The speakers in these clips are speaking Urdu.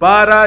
12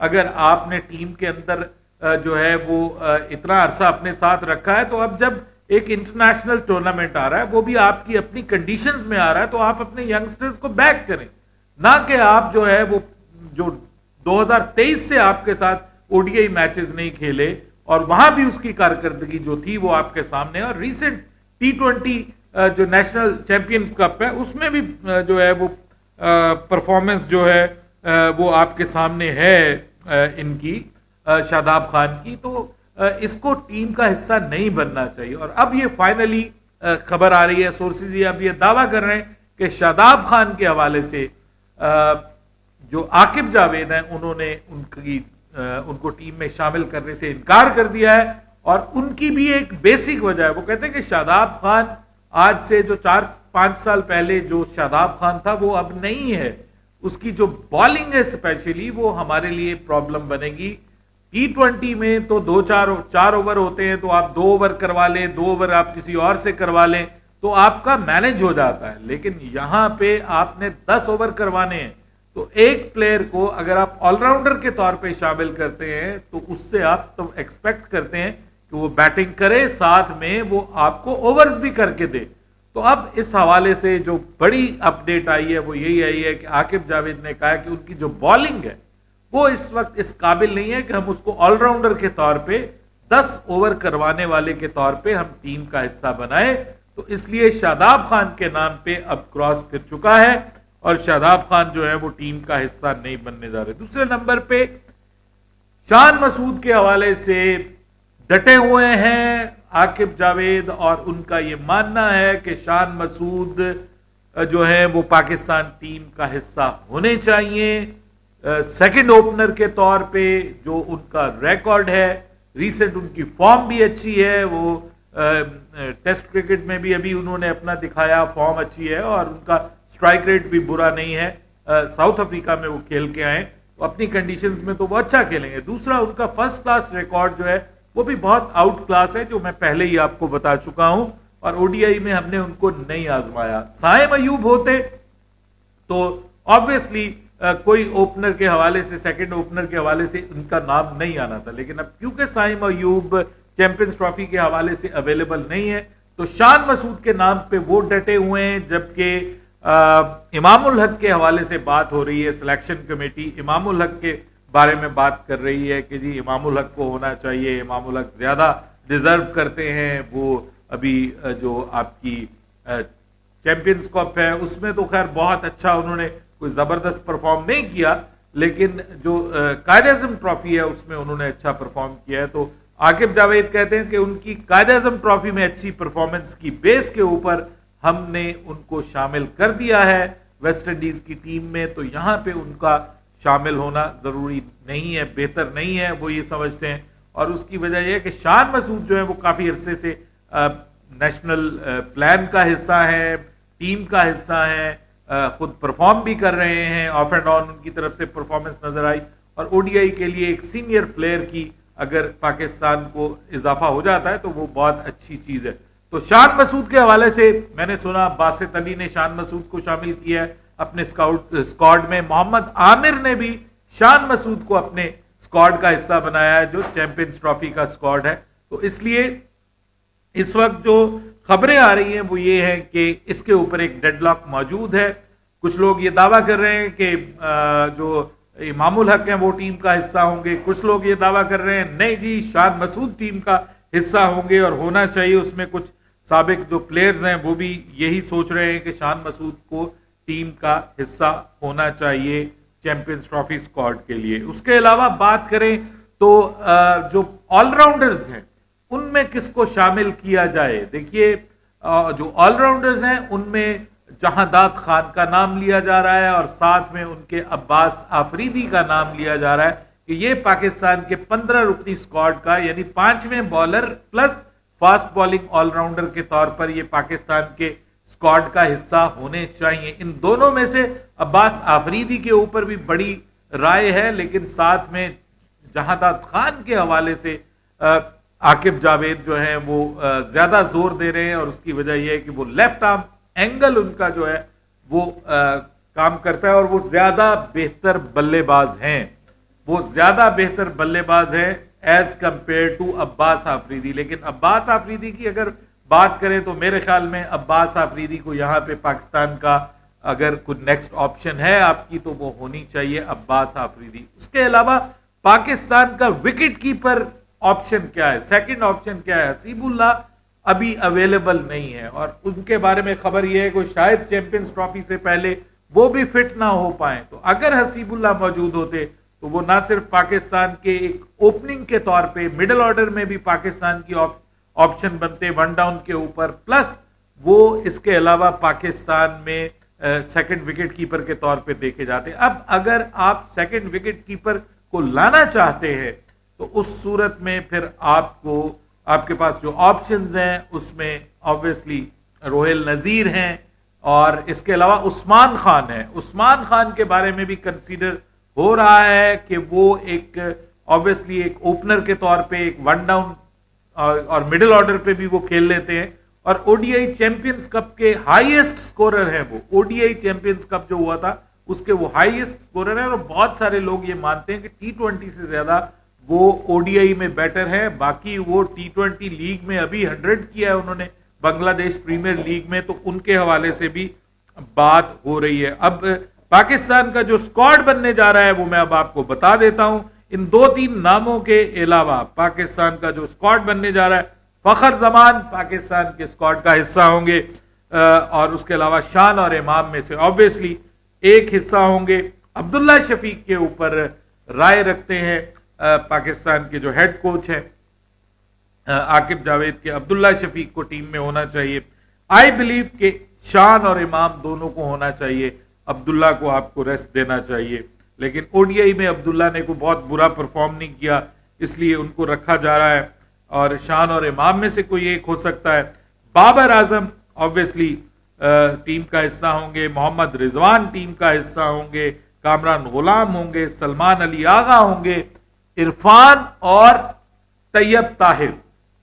اگر آپ نے ٹیم کے اندر جو ہے وہ اتنا عرصہ اپنے ساتھ رکھا ہے، تو اب جب ایک انٹرنیشنل ٹورنامنٹ آ رہا ہے، وہ بھی آپ کی اپنی کنڈیشنز میں آ رہا ہے، تو آپ اپنے ینگسٹرز کو بیک کریں، نہ کہ آپ جو ہے وہ جو 2023 سے آپ کے ساتھ او ڈی آئی میچز نہیں کھیلے، اور وہاں بھی اس کی کارکردگی جو تھی وہ آپ کے سامنے، اور ریسنٹ T20 جو نیشنل چیمپئنز کپ ہے اس میں بھی جو ہے وہ پرفارمنس جو ہے وہ آپ کے سامنے ہے ان کی، شاداب خان کی. تو اس کو ٹیم کا حصہ نہیں بننا چاہیے. اور اب یہ فائنلی خبر آ رہی ہے، سورسز یہ اب یہ دعویٰ کر رہے ہیں کہ شاداب خان کے حوالے سے جو عاقب جاوید ہیں انہوں نے ان کو ٹیم میں شامل کرنے سے انکار کر دیا ہے. اور ان کی بھی ایک بیسک وجہ ہے، وہ کہتے ہیں کہ شاداب خان آج سے جو 4-5 سال پہلے جو شاداب خان تھا وہ اب نہیں ہے. اس کی جو بالنگ ہے اسپیشلی وہ ہمارے لیے پرابلم بنے گی. T20 میں تو 2-4 اوور ہوتے ہیں، تو آپ 2 اوور کروا لیں، 2 اوور آپ کسی اور سے کروا لیں تو آپ کا مینج ہو جاتا ہے. لیکن یہاں پہ آپ نے 10 اوور کروانے ہیں، تو ایک پلیئر کو اگر آپ آل راؤنڈر کے طور پہ شامل کرتے ہیں تو اس سے آپ تو ایکسپیکٹ کرتے ہیں کہ وہ بیٹنگ کرے، ساتھ میں وہ آپ کو اوورز بھی کر کے دے. تو اب اس حوالے سے جو بڑی اپڈیٹ آئی ہے وہ یہی آئی ہے کہ عاقب جاوید نے کہا کہ ان کی جو بالنگ ہے وہ اس وقت اس قابل نہیں ہے کہ ہم اس کو آل راؤنڈر کے طور پہ 10 اوور کروانے والے کے طور پہ ہم ٹیم کا حصہ بنائیں. تو اس لیے شاداب خان کے نام پہ اب کراس پھر چکا ہے، اور شاداب خان جو ہے وہ ٹیم کا حصہ نہیں بننے جا رہے. دوسرے نمبر پہ شان مسعود کے حوالے سے ڈٹے ہوئے ہیں عاقب جاوید، اور ان کا یہ ماننا ہے کہ شان مسعود جو ہے وہ پاکستان ٹیم کا حصہ ہونے چاہیے. سیکنڈ اوپنر کے طور پہ جو ان کا ریکارڈ ہے، ریسنٹ ان کی فارم بھی اچھی ہے، وہ ٹیسٹ کرکٹ میں بھی ابھی انہوں نے اپنا دکھایا، فارم اچھی ہے، اور ان کا سٹرائک ریٹ بھی برا نہیں ہے. ساؤتھ افریقہ میں وہ کھیل کے آئے، تو اپنی کنڈیشنز میں تو وہ اچھا کھیلیں گے. دوسرا ان کا فرسٹ کلاس ریکارڈ جو ہے وہ بھی بہت آؤٹ کلاس ہے، جو میں پہلے ہی آپ کو بتا چکا ہوں، اور او ڈی آئی میں ہم نے ان کو نہیں آزمایا. سائم ایوب ہوتے تو آبویسلی کوئی اوپنر کے حوالے سے، سیکنڈ اوپنر کے حوالے سے ان کا نام نہیں آنا تھا. لیکن اب کیونکہ سائم ایوب چیمپئنز ٹرافی کے حوالے سے اویلیبل نہیں ہے، تو شان مسعود کے نام پہ وہ ڈٹے ہوئے ہیں. جبکہ امام الحق کے حوالے سے بات ہو رہی ہے، سلیکشن کمیٹی امام الحق کے بارے میں بات کر رہی ہے کہ جی امام الحق کو ہونا چاہیے، امام الحق زیادہ ڈیزرو کرتے ہیں. وہ ابھی جو آپ کی چیمپئنز کپ ہے اس میں تو خیر بہت اچھا انہوں نے کوئی زبردست پرفارم نہیں کیا، لیکن جو قائد اعظم ٹرافی ہے اس میں انہوں نے اچھا پرفارم کیا ہے. تو عاقب جاوید کہتے ہیں کہ ان کی قائد اعظم ٹرافی میں اچھی پرفارمنس کی بیس کے اوپر ہم نے ان کو شامل کر دیا ہے ویسٹ انڈیز کی ٹیم میں، تو یہاں پہ ان کا شامل ہونا ضروری نہیں ہے، بہتر نہیں ہے، وہ یہ سمجھتے ہیں. اور اس کی وجہ یہ ہے کہ شان مسعود جو ہے وہ کافی عرصے سے نیشنل پلان کا حصہ ہے، ٹیم کا حصہ ہے، خود پرفارم بھی کر رہے ہیں، آف اینڈ آن ان کی طرف سے پرفارمنس نظر آئی. اور او ڈی آئی کے لیے ایک سینئر پلیئر کی اگر پاکستان کو اضافہ ہو جاتا ہے تو وہ بہت اچھی چیز ہے. تو شان مسعود کے حوالے سے میں نے سنا باسط علی نے شان مسعود کو شامل کیا ہے اپنے اسکواڈ میں، محمد عامر نے بھی شان مسعود کو اپنے اسکواڈ کا حصہ بنایا ہے جو چیمپئنز ٹرافی کا اسکواڈ ہے. تو اس لیے اس وقت جو خبریں آ رہی ہیں وہ یہ ہے کہ اس کے اوپر ایک ڈیڈ لاک موجود ہے. کچھ لوگ یہ دعویٰ کر رہے ہیں کہ جو امام الحق ہیں وہ ٹیم کا حصہ ہوں گے، کچھ لوگ یہ دعویٰ کر رہے ہیں نہیں جی شان مسعود ٹیم کا حصہ ہوں گے اور ہونا چاہیے. اس میں کچھ سابق جو پلیئرز ہیں وہ بھی یہی سوچ رہے ہیں کہ شان مسعود کو ٹیم کا حصہ ہونا چاہیے چیمپئنز ٹرافی اسکواڈ کے لیے. اس کے علاوہ بات کریں تو جو آل راؤنڈرز ہیں ان میں کس کو شامل کیا جائے. دیکھیے جو آل راؤنڈرز ہیں ان میں جہانداد خان کا نام لیا جا رہا ہے، اور ساتھ میں ان کے عباس آفریدی کا نام لیا جا رہا ہے کہ یہ پاکستان کے 15 رکنی اسکواڈ کا یعنی 5ویں bowler plus fast bowling all rounder کے طور پر یہ پاکستان کے اسکواڈ کا حصہ ہونے چاہیے. ان دونوں میں سے عباس آفریدی کے اوپر بھی بڑی رائے ہے، لیکن ساتھ میں جہانداد خان کے حوالے سے عاقب جاوید جو ہیں وہ زیادہ زور دے رہے ہیں. اور اس کی وجہ یہ ہے کہ وہ لیفٹ آرم اینگل ان کا جو ہے وہ کام کرتا ہے اور وہ زیادہ بہتر بلے باز ہیں. وہ زیادہ بہتر بلے باز ہے ایز کمپیئر ٹو عباس آفریدی. لیکن عباس آفریدی کی اگر بات کریں تو میرے خیال میں عباس آفریدی کو یہاں پہ پاکستان کا اگر کوئی نیکسٹ آپشن ہے آپ کی تو وہ ہونی چاہیے عباس آفریدی. اس کے علاوہ پاکستان کا وکٹ کیپر آپشن کیا ہے, سیکنڈ آپشن کیا ہے؟ حسیب اللہ ابھی اویلیبل نہیں ہے اور ان کے بارے میں خبر یہ ہے کہ شاید چیمپئنز ٹرافی سے پہلے وہ بھی فٹ نہ ہو پائیں. تو اگر حسیب اللہ موجود ہوتے تو وہ نہ صرف پاکستان کے ایک اوپننگ کے طور پہ مڈل آرڈر میں بھی پاکستان کی آپشن بنتے ون ڈاؤن کے اوپر, پلس وہ اس کے علاوہ پاکستان میں سیکنڈ وکٹ کیپر کے طور پہ دیکھے جاتے. اب اگر آپ سیکنڈ وکٹ کیپر کو لانا چاہتے ہیں تو اس صورت میں پھر آپ کے پاس جو آپشنز ہیں اس میں آبویسلی روہیل نذیر ہیں اور اس کے علاوہ عثمان خان ہے. عثمان خان کے بارے میں بھی کنسیڈر ہو رہا ہے کہ وہ ایک آبویسلی ایک اوپنر کے طور پہ ایک ون ڈاؤن اور مڈل آرڈر پہ بھی وہ کھیل لیتے ہیں اور O D I champions cup کے ہائیسٹ سکورر ہیں. وہ O D I champions cup جو ہوا تھا اس کے وہ ہائیسٹ سکورر ہیں اور بہت سارے لوگ یہ مانتے ہیں کہ T20 سے زیادہ وہ او ڈی آئی میں بیٹر ہے. باقی وہ T20 لیگ میں ابھی 100 کیا ہے انہوں نے بنگلہ دیش پریمیئر لیگ میں, تو ان کے حوالے سے بھی بات ہو رہی ہے. اب پاکستان کا جو اسکواڈ بننے جا رہا ہے وہ میں اب آپ کو بتا دیتا ہوں. ان 2-3 ناموں کے علاوہ پاکستان کا جو اسکواڈ بننے جا رہا ہے, فخر زمان پاکستان کے اسکواڈ کا حصہ ہوں گے اور اس کے علاوہ شان اور امام میں سے آبویسلی ایک حصہ ہوں گے. عبداللہ شفیق کے اوپر رائے رکھتے ہیں پاکستان کے جو ہیڈ کوچ ہیں عاقب جاوید کے, عبداللہ شفیق کو ٹیم میں ہونا چاہیے. آئی بلیو کہ شان اور امام دونوں کو ہونا چاہیے, عبداللہ کو آپ کو ریسٹ دینا چاہیے. لیکن او ڈی آئی میں عبداللہ نے کوئی بہت برا پرفارم نہیں کیا اس لیے ان کو رکھا جا رہا ہے اور شان اور امام میں سے کوئی ایک ہو سکتا ہے. بابر اعظم آبویسلی ٹیم کا حصہ ہوں گے, محمد رضوان ٹیم کا حصہ ہوں گے, کامران غلام ہوں گے, سلمان علی آغا ہوں گے, عرفان اور طیب طاہر.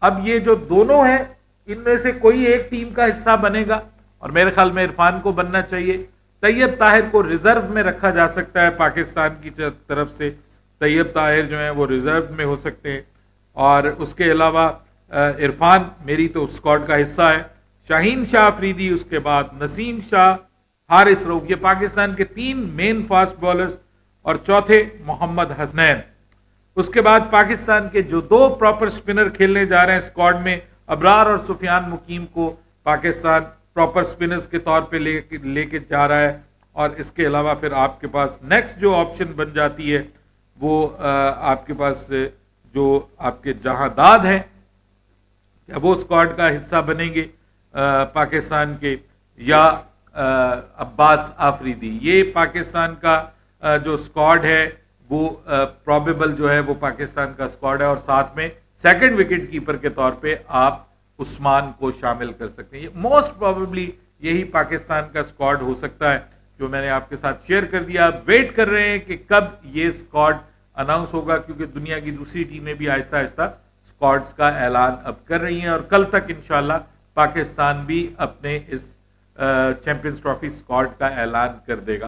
اب یہ جو دونوں ہیں ان میں سے کوئی ایک ٹیم کا حصہ بنے گا اور میرے خیال میں عرفان کو بننا چاہیے. طیب طاہر کو ریزرو میں رکھا جا سکتا ہے پاکستان کی طرف سے, طیب طاہر جو ہیں وہ ریزرو میں ہو سکتے ہیں. اور اس کے علاوہ عرفان میری تو اسکواڈ کا حصہ ہے. شاہین شاہ افریدی, اس کے بعد نسیم شاہ, حارث رؤف, یہ پاکستان کے 3 مین فاسٹ بالرز اور چوتھے محمد حسنین. اس کے بعد پاکستان کے جو 2 پراپر سپنر کھیلنے جا رہے ہیں اسکواڈ میں, ابرار اور سفیان مقیم کو پاکستان پراپر سپنرز کے طور پہ لے کے جا رہا ہے. اور اس کے علاوہ پھر آپ کے پاس نیکسٹ جو آپشن بن جاتی ہے وہ آپ کے پاس جو آپ کے جہاں داد ہیں وہ اسکواڈ کا حصہ بنیں گے پاکستان کے, یا عباس آفریدی. یہ پاکستان کا جو اسکواڈ ہے وہ پروبیبل جو ہے وہ پاکستان کا اسکواڈ ہے اور ساتھ میں سیکنڈ وکٹ کیپر کے طور پہ آپ عثمان کو شامل کر سکتے ہیں. موسٹ پروبیبلی یہی پاکستان کا اسکواڈ ہو سکتا ہے جو میں نے آپ کے ساتھ شیئر کر دیا. ویٹ کر رہے ہیں کہ کب یہ اسکواڈ اناؤنس ہوگا کیونکہ دنیا کی دوسری ٹیمیں بھی آہستہ آہستہ اسکواڈز کا اعلان اب کر رہی ہیں اور کل تک انشاءاللہ پاکستان بھی اپنے اس چیمپئنز ٹرافی اسکواڈ کا اعلان کر دے گا.